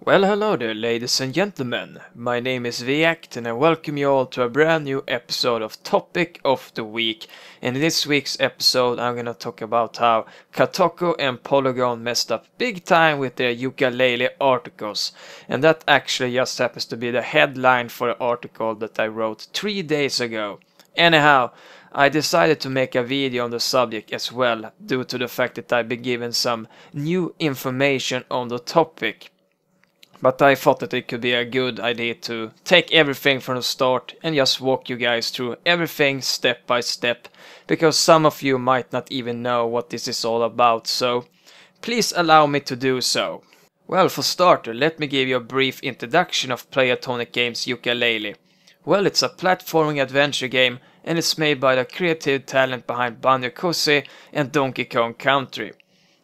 Well, hello there, ladies and gentlemen. My name is Viact and I welcome you all to a brand new episode of Topic of the Week. In this week's episode, I'm gonna talk about how Kotaku and Polygon messed up big time with their Yooka-Laylee articles. And that actually just happens to be the headline for an article that I wrote 3 days ago. Anyhow, I decided to make a video on the subject as well, due to the fact that I've been given some new information on the topic. But I thought that it could be a good idea to take everything from the start and just walk you guys through everything step by step, because some of you might not even know what this is all about, so please allow me to do so. Well, for starter, let me give you a brief introduction of Playtonic Games Yooka-Laylee. Well, it's a platforming adventure game and it's made by the creative talent behind Banjo-Kazooie and Donkey Kong Country.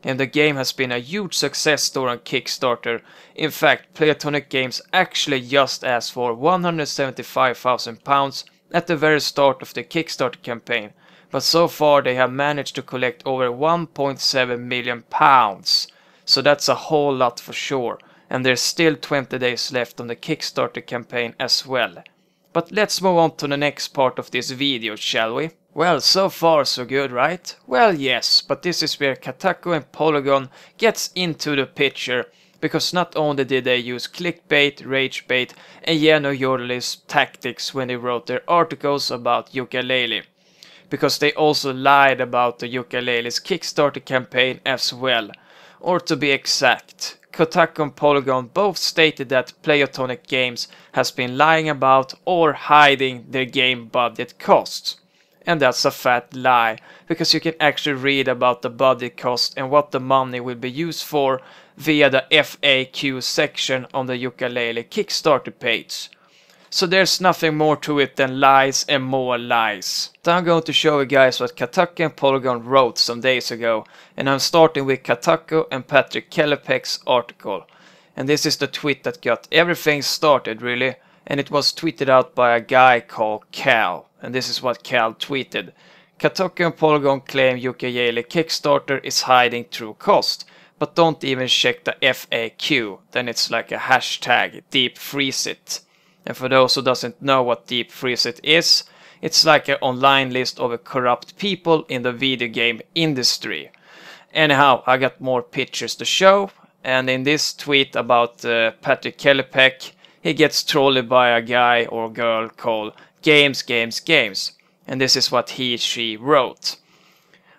And the game has been a huge success story on Kickstarter. In fact, Playtonic Games actually just asked for £175,000 at the very start of the Kickstarter campaign, but so far they have managed to collect over £1.7 million. So that's a whole lot for sure, and there's still 20 days left on the Kickstarter campaign as well. But let's move on to the next part of this video, shall we? Well, so far so good, right? Well, yes, but this is where Kotaku and Polygon gets into the picture, because not only did they use clickbait, ragebait and journalist tactics when they wrote their articles about Yooka-Laylee, because they also lied about the Yooka-Laylee's Kickstarter campaign as well. Or to be exact, Kotaku and Polygon both stated that Playtonic Games has been lying about or hiding their game budget costs. And that's a fat lie, because you can actually read about the budget cost and what the money will be used for via the FAQ section on the Yooka-Laylee Kickstarter page. So there's nothing more to it than lies and more lies. So I'm going to show you guys what Kotaku and Polygon wrote some days ago, and I'm starting with Kotaku and Patrick Klepek's article. And this is the tweet that got everything started, really, and it was tweeted out by a guy called Cal. And this is what Cal tweeted. Kotaku and Polygon claim Yooka-Laylee Kickstarter is hiding true cost, but don't even check the FAQ. Then it's like a hashtag, deep freeze it. And for those who doesn't know what deep freeze it is, it's like an online list of corrupt people in the video game industry. Anyhow, I got more pictures to show, and in this tweet about Patrick Klepek, he gets trolled by a guy or girl called Games. And this is what she wrote.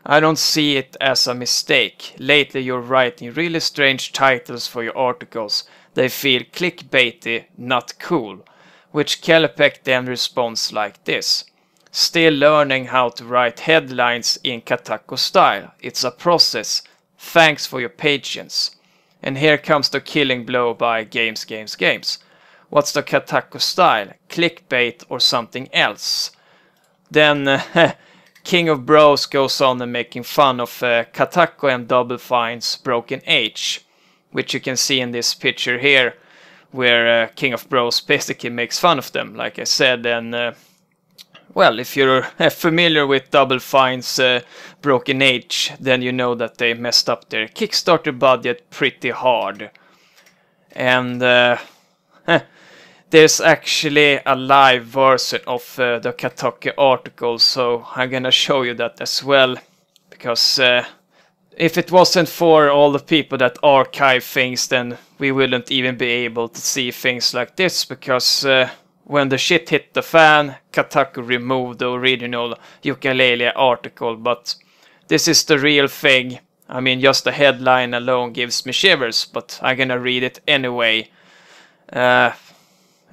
I don't see it as a mistake. Lately you're writing really strange titles for your articles. They feel clickbaity, not cool. Which Klepek then responds like this. Still learning how to write headlines in Kotaku style. It's a process. Thanks for your patience. And here comes the killing blow by Games. What's the Kotaku style? Clickbait or something else? Then King of Bros goes on and making fun of Kotaku and Double Fine's Broken Age, which you can see in this picture here, where King of Bros basically makes fun of them, like I said. And well, if you're familiar with Double Fine's Broken Age, then you know that they messed up their Kickstarter budget pretty hard. And there's actually a live version of the Kotaku article, so I'm gonna show you that as well, because if it wasn't for all the people that archive things, then we wouldn't even be able to see things like this, because when the shit hit the fan, Kotaku removed the original Yooka-Laylee article, but this is the real thing. I mean, just the headline alone gives me shivers, but I'm gonna read it anyway.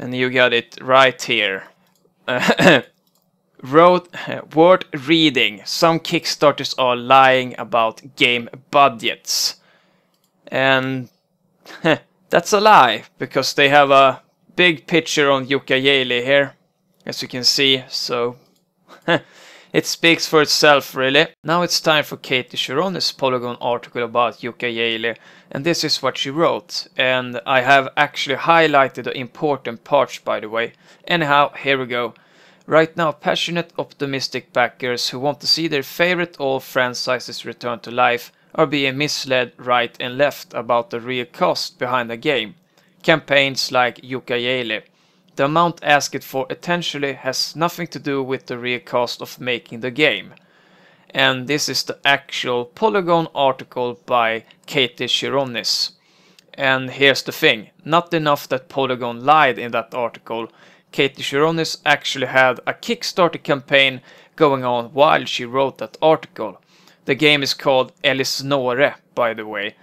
And you got it right here. Word reading. Some Kickstarters are lying about game budgets. And that's a lie, because they have a big picture on Yooka-Laylee here, as you can see, so it speaks for itself, really. Now it's time for Katie Chironis' Polygon article about Yooka-Laylee, and this is what she wrote, and I have actually highlighted the important parts, by the way. Anyhow, here we go. Right now, passionate, optimistic backers who want to see their favorite old franchises return to life are being misled right and left about the real cost behind the game. campaigns like Yooka-Laylee. The amount asked for essentially has nothing to do with the real cost of making the game. And this is the actual Polygon article by Katie Chironis. And here's the thing, not enough that Polygon lied in that article, Katie Chironis actually had a Kickstarter campaign going on while she wrote that article. The game is called Elisnore, by the way,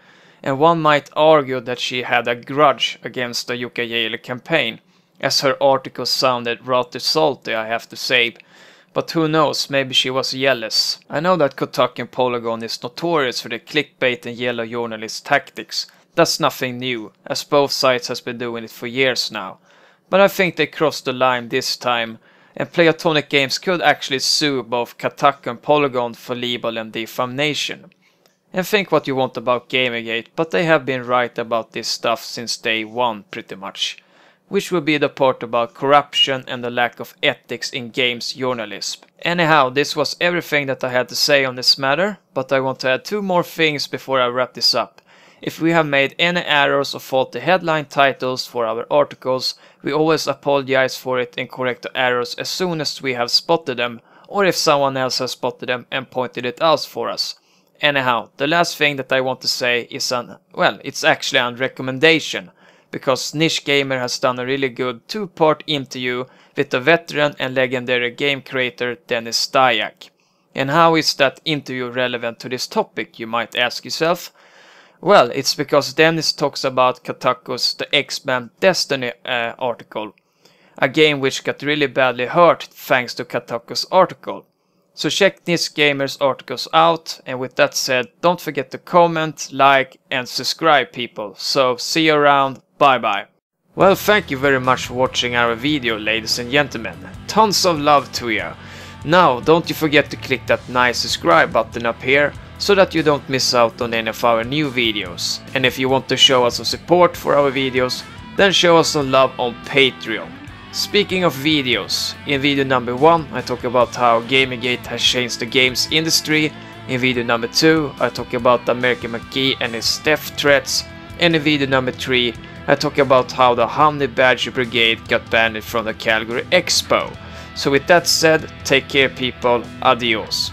and one might argue that she had a grudge against the Yooka-Laylee campaign, as her article sounded rather salty, I have to say. But who knows, maybe she was jealous. I know that Kotaku and Polygon is notorious for the clickbait and yellow journalist tactics. That's nothing new, as both sides has been doing it for years now. But I think they crossed the line this time, and Playtonic Games could actually sue both Kotaku and Polygon for libel and defamation. And think what you want about Gamergate, but they have been right about this stuff since day one pretty much. Which will be the part about corruption and the lack of ethics in games journalism. Anyhow, this was everything that I had to say on this matter, but I want to add 2 more things before I wrap this up. If we have made any errors or faulty headline titles for our articles, we always apologize for it and correct the errors as soon as we have spotted them, or if someone else has spotted them and pointed it out for us. Anyhow, the last thing that I want to say is it's actually a recommendation, because Niche Gamer has done a really good 2-part interview with the veteran and legendary game creator Dennis Stayak. And how is that interview relevant to this topic, you might ask yourself? Well, it's because Dennis talks about Kotaku's The X-Men Destiny article, a game which got really badly hurt thanks to Kotaku's article. So check Niche Gamer's articles out, and with that said, don't forget to comment, like and subscribe people. So see you around, bye bye. Well, thank you very much for watching our video, ladies and gentlemen. Tons of love to you. Now, don't you forget to click that nice subscribe button up here, so that you don't miss out on any of our new videos. And if you want to show us some support for our videos, then show us some love on Patreon. Speaking of videos, in video number 1 I talk about how Gamergate has changed the games industry, in video number 2 I talk about American McGee and his theft threats, and in video number 3 I talk about how the Honey Badger Brigade got banned from the Calgary Expo. So with that said, take care people, adios.